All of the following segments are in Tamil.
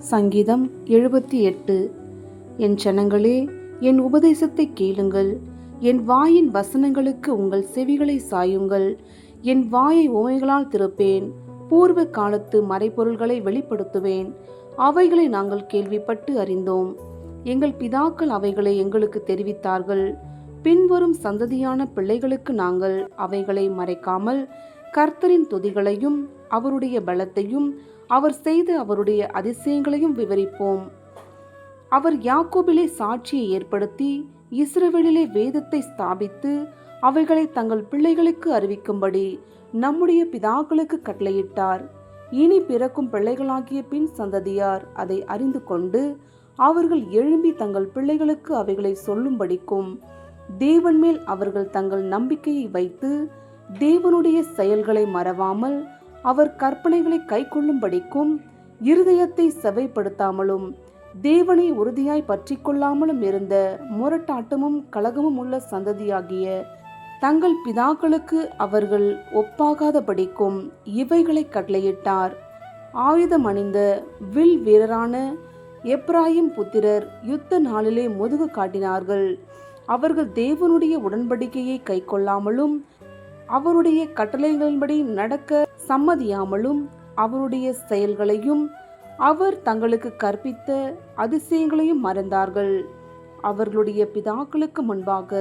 சங்கீதம் 78. என் ஜனங்களே, என் உபதேசத்தை கேளுங்கள். என் வாயின் வசனங்களுக்கு உங்கள் செவிகளை சாயுங்கள். என் வாயை உமைகளால் திறப்பேன். பூர்வ காலத்து மறைபொருள்களை வெளிப்படுத்துவேன். அவைகளை நாங்கள் கேள்விப்பட்டு அறிந்தோம். எங்கள் பிதாக்கள் அவைகளை எங்களுக்கு தெரிவித்தார்கள். பின்வரும் சந்ததியான பிள்ளைகளுக்கு நாங்கள் அவைகளை மறைக்காமல் கர்த்தரின் துதிகளையும் அவருடைய பலத்தையும் அவர் செய்த அவருடைய அதிசயங்களையும் விவரிப்போம். அவர் யாக்கோபிலே சாட்சியை ஏற்படுத்தி இஸ்ரவேலிலே வேதத்தை ஸ்தாபித்து அவைகளை தங்கள் பிள்ளைகளுக்கு அறிவிக்கும்படி நம்முடைய பிதாக்களுக்கு கட்டளையிட்டார். இனி பிறக்கும் பிள்ளைகளாகிய பின் சந்ததியார் அதை அறிந்து கொண்டு அவர்கள் எழும்பி தங்கள் பிள்ளைகளுக்கு அவைகளை சொல்லும்படிக்கும் தேவன் மேல் அவர்கள் தங்கள் நம்பிக்கையை வைத்து தேவனுடைய செயல்களை மறவாமல் அவர் கற்பனைகளை கை கொள்ளும்படிக்கும் இருதயத்தை செவைப்படுத்தாமலும் தேவனை உறுதியாய் பற்றி கொள்ளாமலும் இருந்த முரட்டாட்டமும் கலகமும் உள்ள சந்ததியாகிய தங்கள் பிதாக்களுக்கு அவர்கள் ஒப்பாகாதபடிக்கும் இவைகளை கட்டளையிட்டார். ஆயுதம் அணிந்த வில் வீரரான எப்ராயிம் புத்திரர் யுத்த நாளிலே முதுகு காட்டினார்கள். அவர்கள் தேவனுடைய உடன்படிக்கையை கை கொள்ளாமலும் அவருடைய கட்டளைகளின்படி நடக்க சம்மதியாமலும் அவருடைய செயல்களையும் அவர் தங்களுக்கு கற்பித்த அதிசயங்களையும் மறந்தார்கள். அவர்களுடைய பிதாக்களுக்கு முன்பாக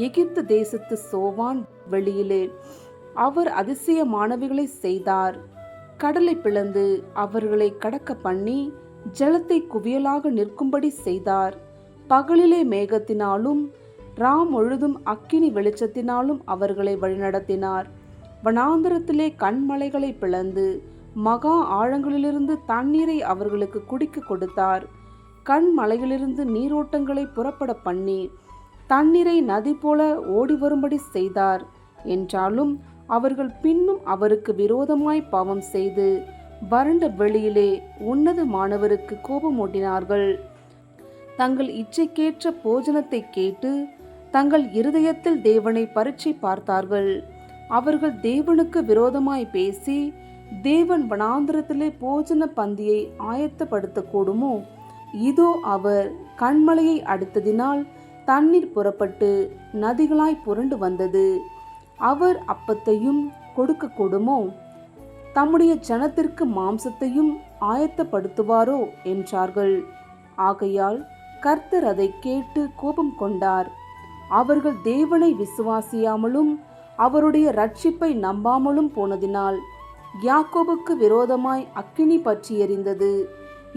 எகிப்து தேசத்து சோவான் வெளியிலே அவர் அதிசயமானவைகளை செய்தார். கடலை பிளந்து அவர்களை கடக்க பண்ணி ஜலத்தை குவியலாக நிற்கும்படி செய்தார். பகலிலே மேகத்தினாலும் ராம் முழுதும் அக்கினி வெளிச்சத்தினாலும் அவர்களை வழிநடத்தினார். வனாந்தரத்திலே கண்மலைகளை பிளந்து மகா ஆழங்களிலிருந்து தண்ணீரை அவர்களுக்கு குடிக்க கொடுத்தார். கண்மலையிலிருந்து நீரோட்டங்களை புறப்பட பண்ணி தண்ணீரை நதி போல ஓடி வரும்படி செய்தார். என்றாலும் அவர்கள் பின்னும் அவருக்கு விரோதமாய் பாவம் செய்து வறண்ட வெளியிலே உன்னதமானவருக்கு கோபமூட்டினார்கள். தங்கள் இச்சைக்கேற்ற போஜனத்தை கேட்டு தங்கள் இருதயத்தில் தேவனை பரீட்சை பார்த்தார்கள். அவர்கள் தேவனுக்கு விரோதமாய் பேசி தேவன் வனாந்திரத்திலே போஜன பந்தியை ஆயத்தப்படுத்தக்கூடுமோ? இதோ அவர் கண்மலையை அடித்ததினால் தண்ணீர் புறப்பட்டு நதிகளாய் புரண்டு வந்தது. அவர் அப்பத்தையும் கொடுக்கக்கூடுமோ? தம்முடைய ஜனத்திற்கு மாம்சத்தையும் ஆயத்தப்படுத்துவாரோ என்றார்கள். ஆகையால் கர்த்தர் அதை கேட்டு கோபம் கொண்டார். அவர்கள் தேவனை விசுவாசியாமலும் அவருடைய ரட்சிப்பை நம்பாமலும் போனதினால் யாக்கோபுக்கு விரோதமாய் அக்கினி பற்றி எரிந்தது.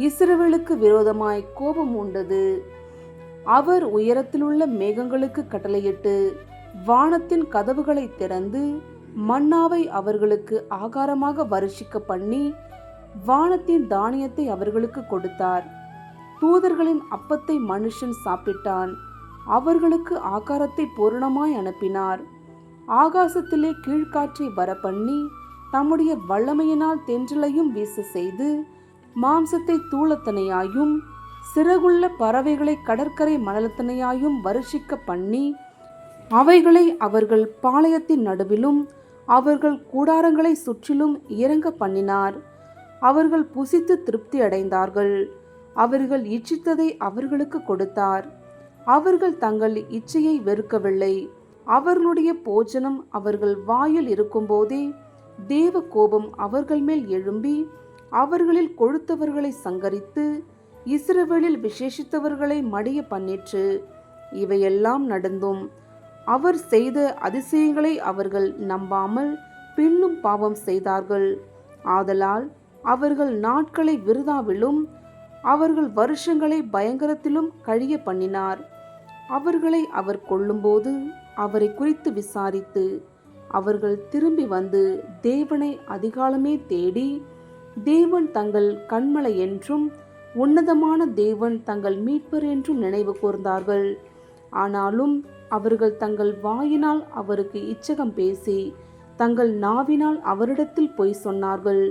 இஸ்ரவேலுக்கு விரோதமாய் கோபம் உண்டது. அவர் உயரத்திலுள்ள மேகங்களுக்கு கட்டளையிட்டு வானத்தின் கதவுகளை திறந்து மன்னாவை அவர்களுக்கு ஆகாரமாக வருஷிக்க பண்ணி வானத்தின் தானியத்தை அவர்களுக்கு கொடுத்தார். தூதர்களின் அப்பத்தை மனுஷன் சாப்பிட்டான். அவர்களுக்கு ஆகாரத்தை பூரணமாய் அனுப்பினார். ஆகாசத்திலே கீழ்காற்றை வரப்பண்ணி தம்முடைய வல்லமையினால் தென்றலையும் வீச செய்து மாம்சத்தை தூளத்தனையாயும் சிறகுள்ள பறவைகளை கடற்கரை மணலத்தனையாயும் வருஷிக்க பண்ணி அவைகளை அவர்கள் பாளையத்தின் நடுவிலும் அவர்கள் கூடாரங்களை சுற்றிலும் இறங்க பண்ணினார். அவர்கள் புசித்து திருப்தி அடைந்தார்கள். அவர்கள் இச்சித்ததை அவர்களுக்கு கொடுத்தார். அவர்கள் தங்கள் இச்சையை வெறுக்கவில்லை. அவர்களுடைய போஜனம் அவர்கள் வாயில் இருக்கும்போதே தேவ கோபம் அவர்கள் மேல் எழும்பி அவர்களில் கொழுத்தவர்களை சங்கரித்து இஸ்ரவேலில் விசேஷித்தவர்களை மடிய பண்ணிற்று. இவையெல்லாம் நடந்தும் அவர் செய்த அதிசயங்களை அவர்கள் நம்பாமல் பின்னும் பாவம் செய்தார்கள். ஆதலால் அவர்கள் நாட்களை விருதாவிலும் அவர்கள் வருஷங்களை பயங்கரத்திலும் கழிய பண்ணினார். அவர்களை அவர் கொல்லும்போது அவரை குறித்து விசாரித்து அவர்கள் திரும்பி வந்து தேவனை அதிகாலமே தேடி தேவன் தங்கள் கண்மலை என்றும் உன்னதமான தேவன் தங்கள் மீட்பர் என்றும் நினைவு கூர்ந்தார்கள். ஆனாலும் அவர்கள் தங்கள் வாயினால் அவருக்கு இச்சகம் பேசி தங்கள் நாவினால் அவரிடத்தில் பொய் சொன்னார்கள்.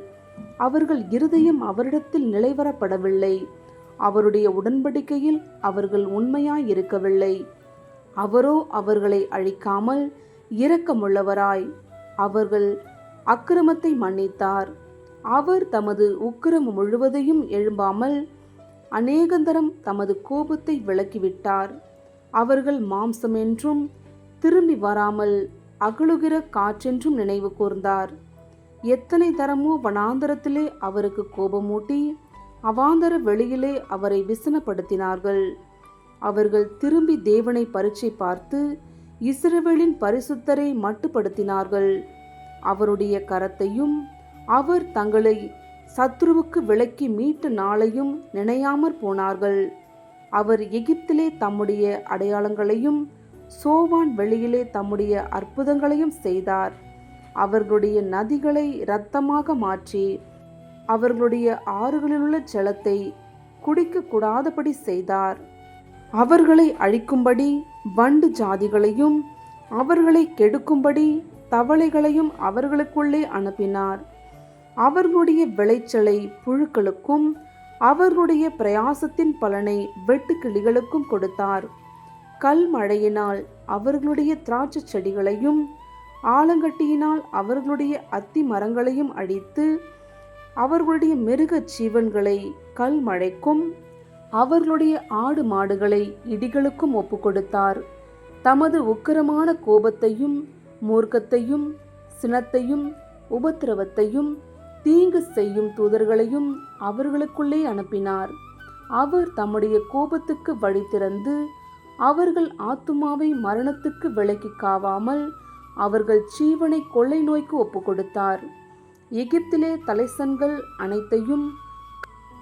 அவர்கள் இருதயம் அவரிடத்தில் நிலைவரப்படவில்லை. அவருடைய உடன்படிக்கையில் அவர்கள் உண்மையாயிருக்கவில்லை. அவரோ அவர்களை அழிக்காமல் இரக்கமுள்ளவராய் அவர்கள் அக்கிரமத்தை மன்னித்தார். அவர் தமது உக்கிரம் முழுவதையும் எழும்பாமல் அநேகந்தரம் தமது கோபத்தை விலக்கிவிட்டார். அவர்கள் மாம்சம் என்றும் திரும்பி வராமல் அகலுகிற காற்றென்றும் நினைவு கூர்ந்தார். எத்தனை தரமோ வனாந்தரத்திலே அவருக்கு கோபமூட்டி அவாந்தர வெளியிலே அவரை விசனப்படுத்தினார்கள். அவர்கள் திரும்பி தேவனை பரீட்சை பார்த்து இஸ்ரவேலின் பரிசுத்தரை மட்டுப்படுத்தினார்கள். அவருடைய கரத்தையும் அவர் தங்களை சத்ருவுக்கு விலக்கி மீட்ட நாளையும் நினையாமற் போனார்கள். அவர் எகிப்திலே தம்முடைய அடையாளங்களையும் சோவான் வெளியிலே தம்முடைய அற்புதங்களையும் செய்தார். அவர்களுடைய நதிகளை இரத்தமாக மாற்றி அவர்களுடைய ஆறுகளிலுள்ள ஜலத்தை குடிக்க கூடாதபடி செய்தார். அவர்களை அழிக்கும்படி வண்டு ஜாதிகளையும் அவர்களை கெடுக்கும்படி தவளைகளையும் அவர்களுக்குள்ளே அனுப்பினார். அவர்களுடைய விளைச்சலை புழுக்களுக்கும் அவர்களுடைய பிரயாசத்தின் பலனை வெட்டுக்கிளிகளுக்கும் கொடுத்தார். கல் மழையினால் அவர்களுடைய திராட்சை செடிகளையும் ஆலங்கட்டியினால் அவர்களுடைய அத்தி மரங்களையும் அடித்து அவர்களுடைய மிருக ஜீவன்களை கல் மழைக்கும் அவர்களுடைய ஆடு மாடுகளை இடிகளுக்கும் ஒப்பு கொடுத்தார். தமது உக்கிரமான கோபத்தையும் மூர்க்கத்தையும் சினத்தையும் உபத்திரவத்தையும் தீங்கு செய்யும் தூதர்களையும் அவர்களுக்குள்ளே அனுப்பினார். அவர் தம்முடைய கோபத்துக்கு வழி திறந்து அவர்கள் ஆத்துமாவை மரணத்துக்கு விலக்கி காவாமல் அவர்கள் ஜீவனை கொள்ளை நோய்க்கு ஒப்பு கொடுத்தார். எகிப்திலே தலைசன்கள் அனைத்தையும்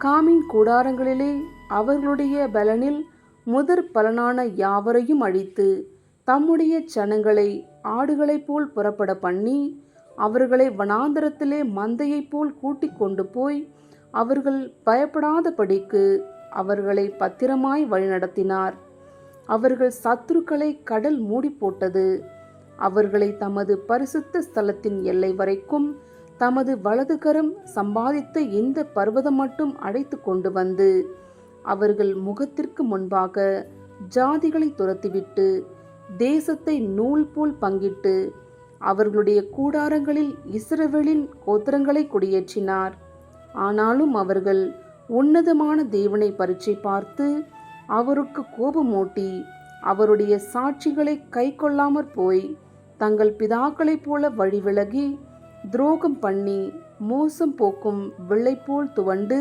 காமின் கூடாரங்களிலே அவர்களுடைய பலனில் முதற் பலனான யாவரையும் அழித்து தம்முடைய ஜனங்களை ஆடுகளைப் போல் புறப்பட பண்ணி அவர்களை வனாந்தரத்திலே மந்தையைப் போல் கூட்டிக் கொண்டு போய் அவர்கள் பயப்படாதபடிக்கு அவர்களை பத்திரமாய் வழிநடத்தினார். அவர்கள் சத்துருக்களை கடல் மூடி போட்டது. அவர்களை தமது பரிசுத்த ஸ்தலத்தின் எல்லை வரைக்கும் தமது வலதுகரம் சம்பாதித்த இந்த பர்வதம் மட்டும் அழைத்து கொண்டு வந்து அவர்கள் முகத்திற்கு முன்பாக ஜாதிகளை துரத்திவிட்டு தேசத்தை நூல் போல் பங்கிட்டு அவர்களுடைய கூடாரங்களில் இஸ்ரவேலின் கோத்திரங்களை குடியேற்றினார். ஆனாலும் அவர்கள் உன்னதமான தேவனை பரீட்சை பார்த்து அவருக்கு கோபமூட்டி அவருடைய சாட்சிகளை கை கொள்ளாமற் போய் தங்கள் பிதாக்களைப் போல வழி விலகி துரோகம் பண்ணி மோசம் போக்கும் வெள்ளைப்போல் துவண்டு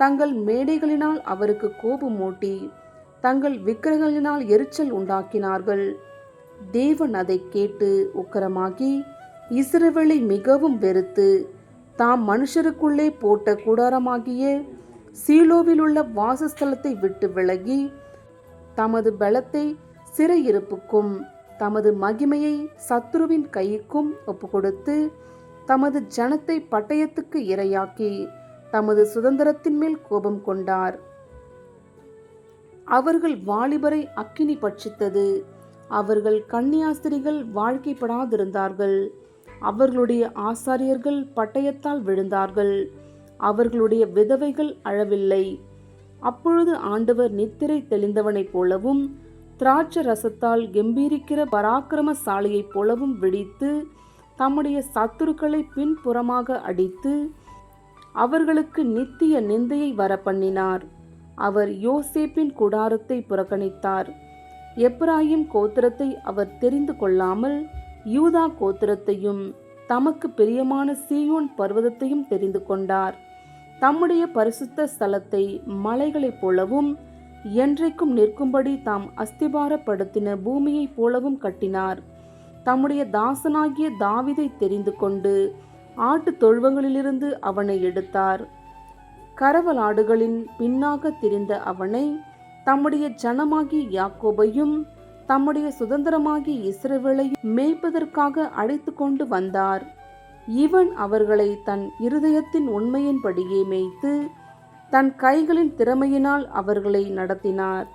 தங்கள் மேடைகளினால் அவருக்கு கோபமூட்டி தங்கள் விக்கிரகங்களினால் எரிச்சல் உண்டாக்கினார்கள். தேவன் அதை கேட்டு உக்கிரமாகி இஸ்ரவேலை மிகவும் வெறுத்து தாம் மனுஷருக்குள்ளே போட்ட கூடாரமாகிய சீலோவில் உள்ள வாசஸ்தலத்தை விட்டு விலகி தமது பலத்தை சிறையிருப்புக்கும் தமது மகிமையை சத்துருவின் கைக்கும் ஒப்புக்கொடுத்து தமது ஜனத்தை பட்டயத்துக்கு இரையாக்கி தமது சுதந்திரத்தின் மேல் கோபம் கொண்டார். அவர்கள் வாலிபரை அக்கினி பட்சித்தது. அவர்கள் கன்னியாஸ்திரிகள் வாழ்க்கைப்படாதிருந்தார்கள். அவர்களுடைய ஆசாரியர்கள் பட்டயத்தால் விழுந்தார்கள். அவர்களுடைய விதவைகள் அழவில்லை. அப்பொழுது ஆண்டவர் நித்திரை தெளிந்தவனைப் போலவும் திராட்ச ரசத்தால் கம்பீரிக்கிற பராக்கிரமசாலியைப் போலவும் விழித்து தம்முடைய சத்துருக்களை பின்புறமாக அடித்து அவர்களுக்கு நித்திய நிந்தையை வரப்பண்ணினார். அவர் யோசேப்பின் கூடாரத்தை புறக்கணித்தார். எப்ராயிம் கோத்திரத்தை அவர் தெரிந்து கொள்ளாமல் யூதா கோத்திரத்தையும் தமக்கு பிரியமான சீயோன் பர்வதத்தையும் தெரிந்து கொண்டார். தம்முடைய பரிசுத்த ஸ்தலத்தை மலைகளைப் போலவும் என்றைக்கும் நிற்கும்படி தாம் அஸ்திபாரப்படுத்தின பூமியைப் போலவும் கட்டினார். தம்முடைய தாசனாகிய தாவீதை தெரிந்து கொண்டு ஆட்டு தொழுவங்களிலிருந்து அவனை எடுத்தார். கரவலாடுகளின் பின்னாக திரிந்த அவனை தம்முடைய ஜனமாகிய யாக்கோபையும் தம்முடைய சுதந்திரமாகிய இஸ்ரவேலையும் மேய்ப்பதற்காக அழைத்து கொண்டு வந்தார். இவன் அவர்களை தன் இருதயத்தின் உண்மையின்படியே மேய்த்து தன் கைகளின் திறமையினால் அவர்களை நடத்தினார்.